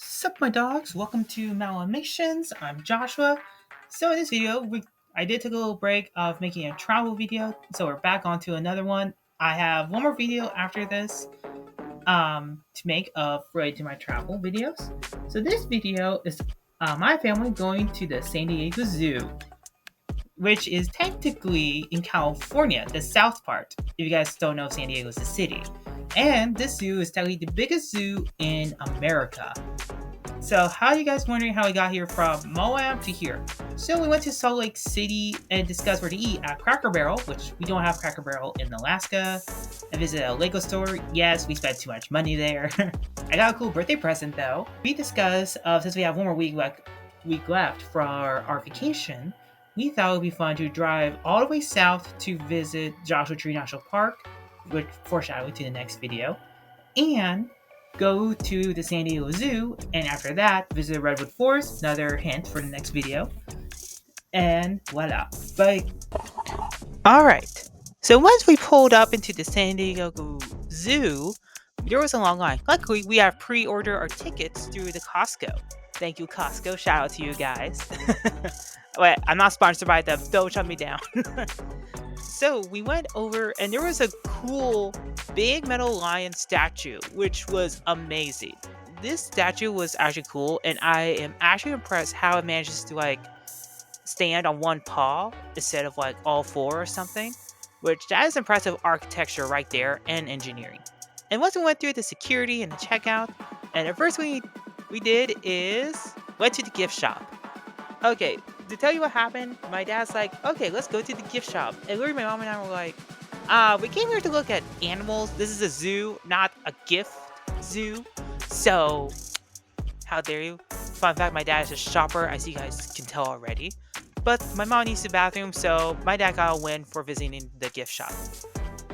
Sup my dogs, welcome to Malamations. I'm Joshua. So in this video, I did take a little break of making a travel video, so we're back onto another one. I have one more video after this to make related to my travel videos. So this video is my family going to the San Diego Zoo, which is technically in California, the south part, if you guys don't know San Diego is a city. And this zoo is technically the biggest zoo in America. So how are you guys wondering how we got here from Moab to here? So we went to Salt Lake City and discussed where to eat at Cracker Barrel, which we don't have Cracker Barrel in Alaska. I visited a Lego store. Yes, we spent too much money there. I got a cool birthday present though. We discussed, since we have one more week left for our vacation, we thought it would be fun to drive all the way south to visit Joshua Tree National Park, which foreshadowing to the next video, and go to the San Diego Zoo, and after that, visit Redwood Forest, another hint for the next video, and voila. But, alright, so once we pulled up into the San Diego Zoo, there was a long line. Luckily, we have pre-ordered our tickets through the Costco. Thank you, Costco. Shout out to you guys. Wait, I'm not sponsored by them. Don't shut me down. So we went over and there was a cool big metal lion statue, which was amazing. This statue was actually cool, and I am actually impressed how it manages to stand on one paw instead of all four or something, which that is impressive architecture right there and engineering. And once we went through the security and the checkout, and the first thing we did is went to the gift shop. Okay, to tell you what happened, my dad's like, okay, let's go to the gift shop. And literally my mom and I were like, we came here to look at animals. This is a zoo, not a gift zoo. So, how dare you? Fun fact, my dad is a shopper, as you guys can tell already. But my mom needs the bathroom, so my dad got a win for visiting the gift shop.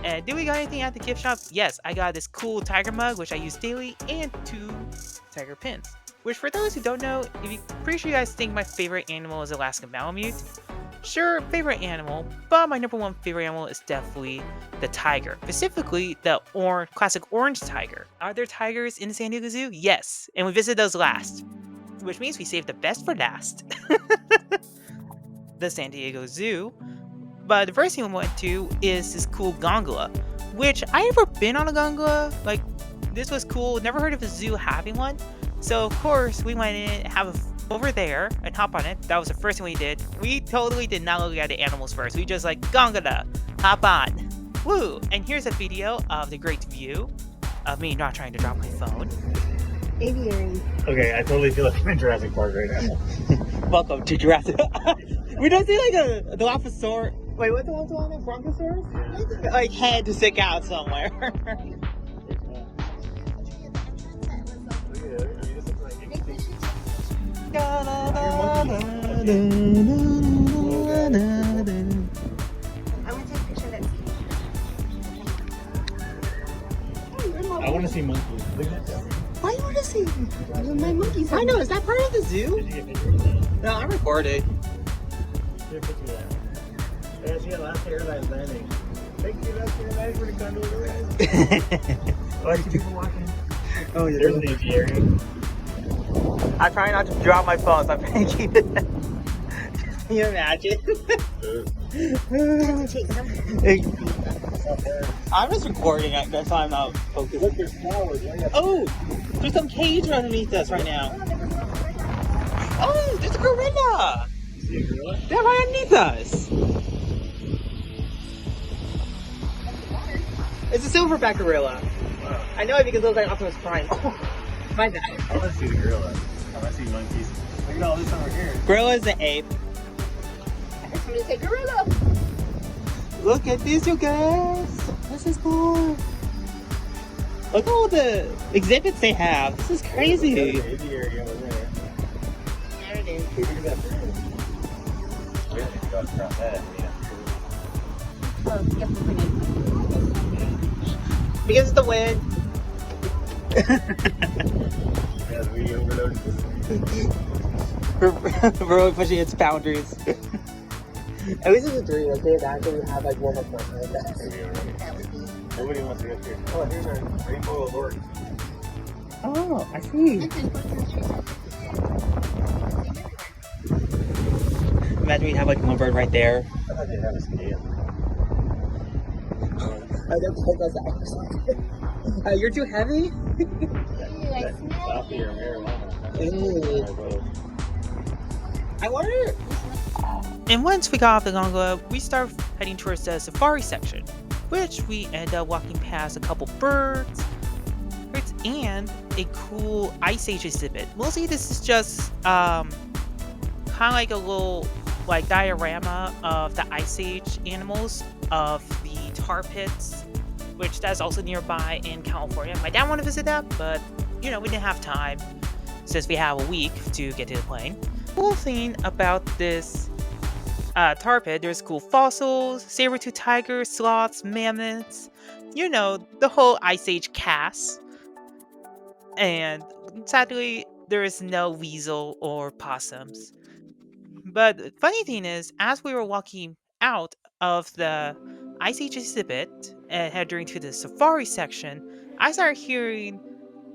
And did we got anything at the gift shop? Yes, I got this cool tiger mug, which I use daily, and 2 tiger pins. Which, for those who don't know, pretty sure you guys think my favorite animal is Alaskan Malamute. Sure, favorite animal, but my number one favorite animal is definitely the tiger. Specifically, the classic orange tiger. Are there tigers in the San Diego Zoo? Yes, and we visited those last. Which means we saved the best for last. The San Diego Zoo. But the first thing we went to is this cool gondola, which I never been on a gondola. This was cool. Never heard of a zoo having one. So of course we went in, over there and hop on it. That was the first thing we did. We totally did not look at the animals first. We just gondola, hop on, woo! And here's a video of the great view of me not trying to drop my phone. Aviary. Okay, I totally feel like I'm in Jurassic Park right now. Welcome to Jurassic. We don't see a Dilophosaurus. Wait, what's the one in Brontosaurus? Head to stick out somewhere. I want to take a picture of that. I want to see monkeys. Why you want to see my monkeys? I know, is that part of the zoo? Did you get pictures of that? No, I recorded. Get a picture of that. Hey, I see a last airline landing. Thank you, last airline, for the gondola. Oh, I see people walking. Oh, yeah. There's an aviary. I try not to drop my phone, so I'm trying to keep it. Can you imagine? I'm just recording, that's why I'm not focused. Look, there's flowers. Oh, there's some cage underneath us right now. Oh, there's a gorilla. See a gorilla? They're right underneath us. It's a silverback gorilla. Wow. I know it because it looks like Optimus Prime. My bad. I want to see the gorilla. I want to see monkeys. Look at all this over here. Gorilla is an ape. I'm going to say gorilla. Look at this, you guys. This is cool. Look at all the exhibits they have. This is crazy. There's an aviary over there. There it is. Look at that bird. We have to go across that. Yeah. Oh, you have to bring it. Because of the wind. Yeah, we overloaded this. We're really pushing its boundaries. At least it's a dream. Like they actually have warm up points like that. Maybe already. That would be. Nobody wants to go here. Oh, here's our rainbow of Lord. Oh, I see. Imagine we have like one bird right there. I thought you'd have a scale. You're too heavy? That's coffee or marijuana. Ew. I wonder. And once we got off the gondola, we start heading towards the safari section, which we end up walking past a couple birds and a cool Ice Age exhibit. Mostly this is just kind of like a little like diorama of the Ice Age animals of the tar pits, which that's also nearby in California. My dad wanted to visit that, but we didn't have time since we have a week to get to the plane. Cool thing about this tar pit, there's cool fossils, saber-tooth tigers, sloths, mammoths, the whole Ice Age cast. And sadly, there is no weasel or possums. But the funny thing is, as we were walking out of the Ice Age exhibit and heading to the safari section, I started hearing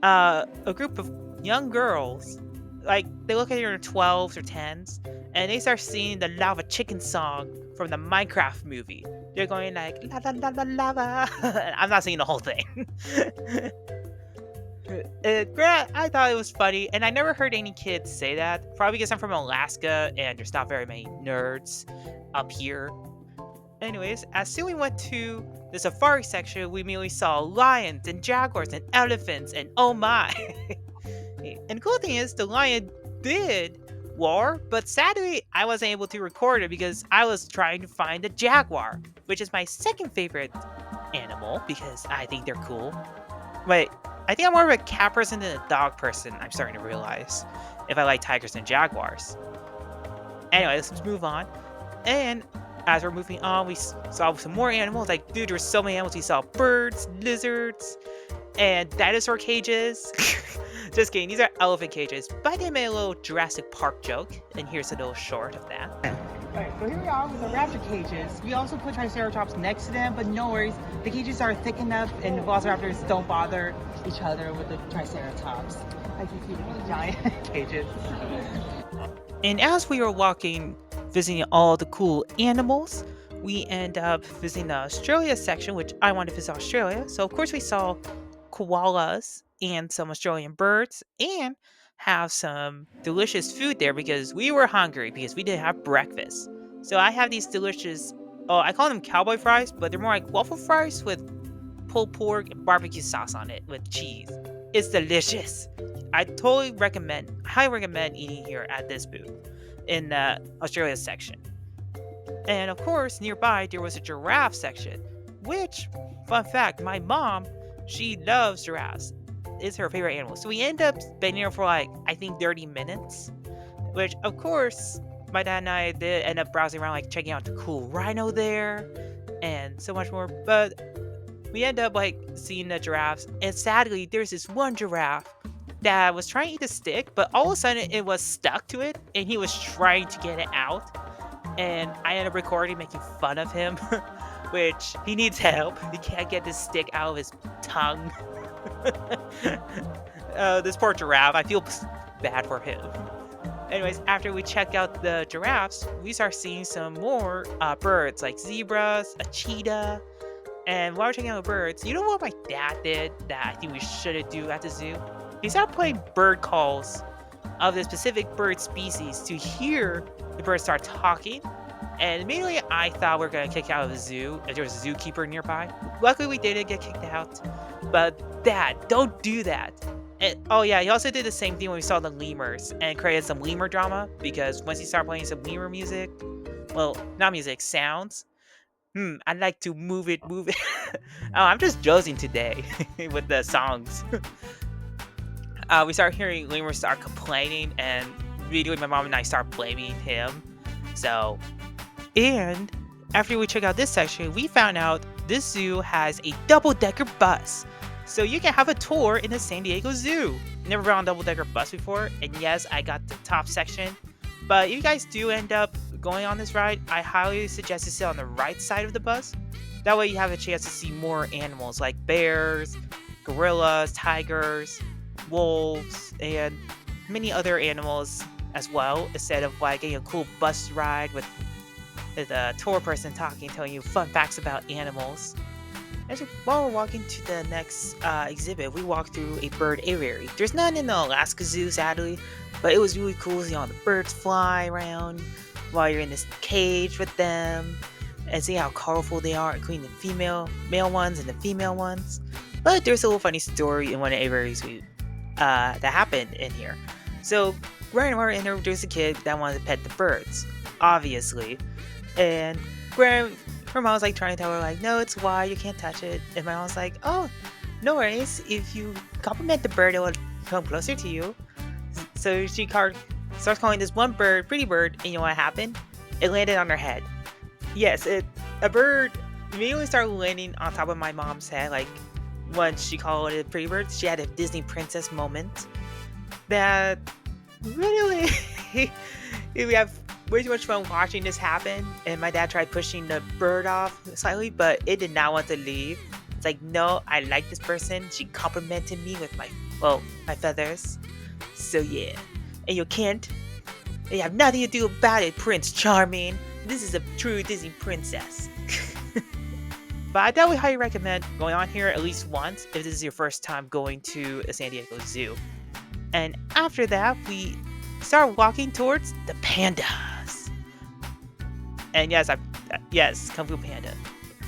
a group of young girls, like they look like they're 12s or 10s, and they start singing the Lava Chicken song from the Minecraft movie. They're going like lava lava lava. I'm not singing the whole thing. I thought it was funny, and I never heard any kids say that. Probably because I'm from Alaska and there's not very many nerds up here. Anyways, as soon as we went to the safari section, we immediately saw lions and jaguars and elephants, and oh my! And the cool thing is, the lion did war, but sadly, I wasn't able to record it because I was trying to find the jaguar, which is my second favorite animal because I think they're cool. Wait, I think I'm more of a cat person than a dog person, I'm starting to realize, if I like tigers and jaguars. Anyway, let's move on. And as we're moving on, we saw some more animals. Like, dude, there were so many animals. We saw birds, lizards, and dinosaur cages. Just kidding, these are elephant cages. But they made a little Jurassic Park joke, and here's a little short of that. Alright, so here we are with the raptor cages. We also put Triceratops next to them, but no worries. The cages are thick enough, and the velociraptors don't bother each other with the Triceratops. As you see, the giant cages. And as we were walking, visiting all the cool animals, we end up visiting the Australia section, which I wanted to visit Australia. So of course we saw koalas and some Australian birds and have some delicious food there because we were hungry because we didn't have breakfast. So I have these delicious, I call them cowboy fries, but they're more like waffle fries with pulled pork and barbecue sauce on it with cheese. It's delicious. I totally highly recommend eating here at this booth in the Australia section. And of course, nearby there was a giraffe section, which, fun fact, my mom, she loves giraffes. It's her favorite animal. So we end up spending there for like, I think 30 minutes, which of course, my dad and I did end up browsing around, like checking out the cool rhino there and so much more. But we end up like seeing the giraffes, and sadly, there's this one giraffe that was trying to eat the stick, but all of a sudden it was stuck to it, and he was trying to get it out. And I ended up recording, making fun of him, which he needs help. He can't get this stick out of his tongue. This poor giraffe, I feel bad for him. Anyways, after we check out the giraffes, we start seeing some more birds, like zebras, a cheetah. And while we're checking out the birds, you know what my dad did that I think we shouldn't do at the zoo? He started playing bird calls of the specific bird species to hear the birds start talking. And immediately I thought we were going to kick out of the zoo if there was a zookeeper nearby. Luckily we didn't get kicked out. But Dad, don't do that. And, oh yeah, he also did the same thing when we saw the lemurs and created some lemur drama, because once he started playing some lemur music, well, not music, sounds, I'd like to move it. Oh, I'm just joking today with the songs. We start hearing lemurs start complaining, and immediately my mom and I start blaming him. So, and after we check out this section, we found out this zoo has a double-decker bus. So you can have a tour in the San Diego Zoo. Never been on a double-decker bus before, and yes, I got the top section. But if you guys do end up going on this ride, I highly suggest to sit on the right side of the bus. That way you have a chance to see more animals like bears, gorillas, tigers, wolves and many other animals as well, instead of like getting a cool bus ride with a tour person talking, telling you fun facts about animals. As while we're walking to the next exhibit, we walked through a bird aviary. There's none in the Alaska Zoo, sadly, but it was really cool seeing all the birds fly around while you're in this cage with them and see how colorful they are, including the male ones and the female ones. But there's a little funny story in one of the aviaries that happened in here. So, Grandma introduced a kid that wanted to pet the birds, obviously, and her mom was like trying to tell her like, no, it's why you can't touch it. And my mom was like, oh, no worries. If you compliment the bird, it will come closer to you. So she starts calling this one bird, pretty bird, and you know what happened? It landed on her head. Yes, a bird immediately started landing on top of my mom's head. Like once she called it a pretty bird, she had a Disney princess moment. That really, we have way too much fun watching this happen, and my dad tried pushing the bird off slightly, but it did not want to leave. It's like, no, I like this person. She complimented me with my feathers. So yeah, and you can't. You have nothing to do about it, Prince Charming. This is a true Disney princess. But I definitely highly recommend going on here at least once if this is your first time going to a San Diego Zoo. And after that, we start walking towards the pandas. And yes, Kung Fu Panda.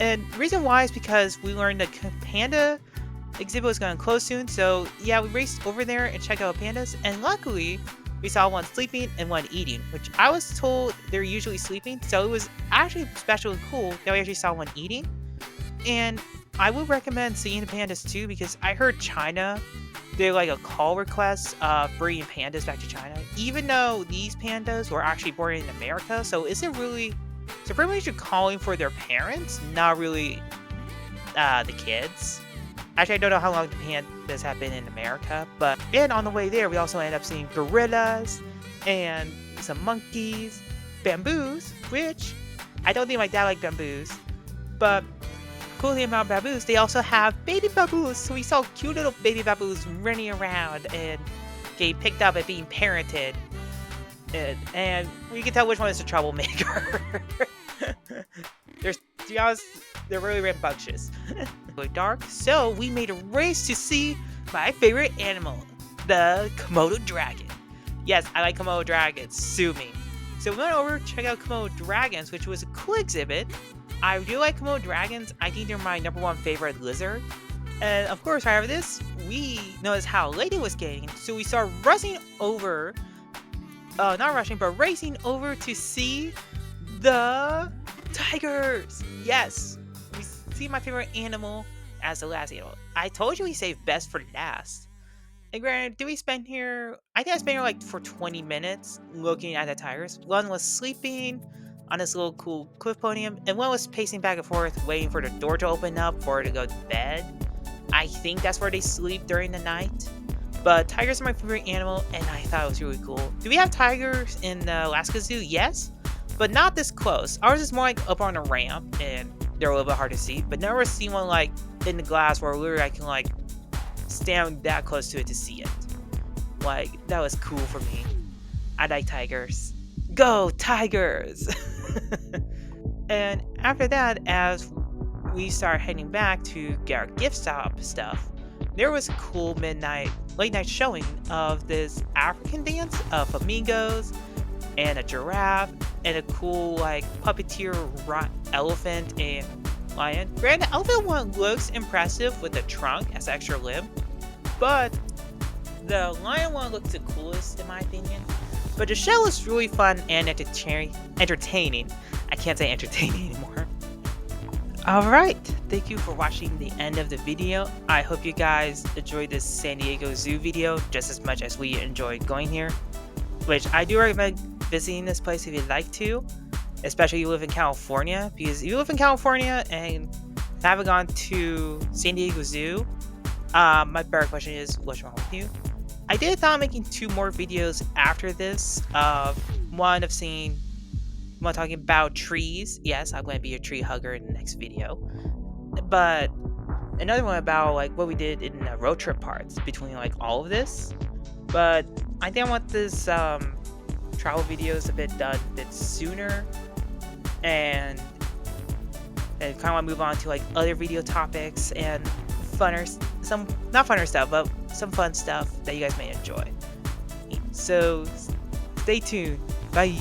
And the reason why is because we learned the panda exhibit was going to close soon. So yeah, we raced over there and checked out pandas. And luckily, we saw one sleeping and one eating, which I was told they're usually sleeping. So it was actually special and cool that we actually saw one eating. And I would recommend seeing the pandas too, because I heard China did like a call request bringing pandas back to China, even though these pandas were actually born in America. So is it really, so pretty much you're calling for their parents, not really the kids. Actually, I don't know how long the pandas have been in America, but and on the way there, we also ended up seeing gorillas and some monkeys, bamboos, which I don't think my dad liked bamboos, but cool thing about baboons, they also have baby baboons. So we saw cute little baby baboons running around and getting picked up and being parented. And we can tell which one is the troublemaker. To be honest, they're really rambunctious. Really dark. So we made a race to see my favorite animal, the Komodo dragon. Yes, I like Komodo dragons. Sue me. So we went over to check out Komodo dragons, which was a cool exhibit. I do like Komodo dragons. I think they're my #1 favorite lizard. And of course, right after this, we noticed how late it was getting. So we started rushing over, not rushing, but racing over to see the tigers. Yes, we see my favorite animal as the last animal. I told you we saved best for last. And granted, did we spend here? I think I spent here like for 20 minutes looking at the tigers. One was sleeping on this little cool cliff podium, and one was pacing back and forth, waiting for the door to open up for her to go to bed. I think that's where they sleep during the night. But tigers are my favorite animal, and I thought it was really cool. Do we have tigers in the Alaska Zoo? Yes, but not this close. Ours is more like up on a ramp, and they're a little bit hard to see. But never seen one like in the glass where literally I can like stand that close to it to see it. Like, that was cool for me. I like tigers. Go Tigers! And after that, as we start heading back to get our gift shop stuff, there was a cool late night showing of this African dance of flamingos and a giraffe and a cool like puppeteer elephant and lion. Granted, the elephant one looks impressive with the trunk as an extra limb, but the lion one looks the coolest in my opinion. But the show was really fun and entertaining. I can't say entertaining anymore. Alright, thank you for watching the end of the video. I hope you guys enjoyed this San Diego Zoo video just as much as we enjoyed going here. Which I do recommend visiting this place if you'd like to. Especially if you live in California. Because if you live in California and haven't gone to San Diego Zoo, my better question is, what's wrong with you? I did thought of making 2 more videos after this. One talking about trees. Yes, I'm going to be a tree hugger in the next video. But another one about like what we did in road trip parts between like all of this. But I think I want this travel videos a bit done a bit sooner, and kind of want to move on to like other video topics and some not funner stuff, but some fun stuff that you guys may enjoy. So stay tuned. Bye.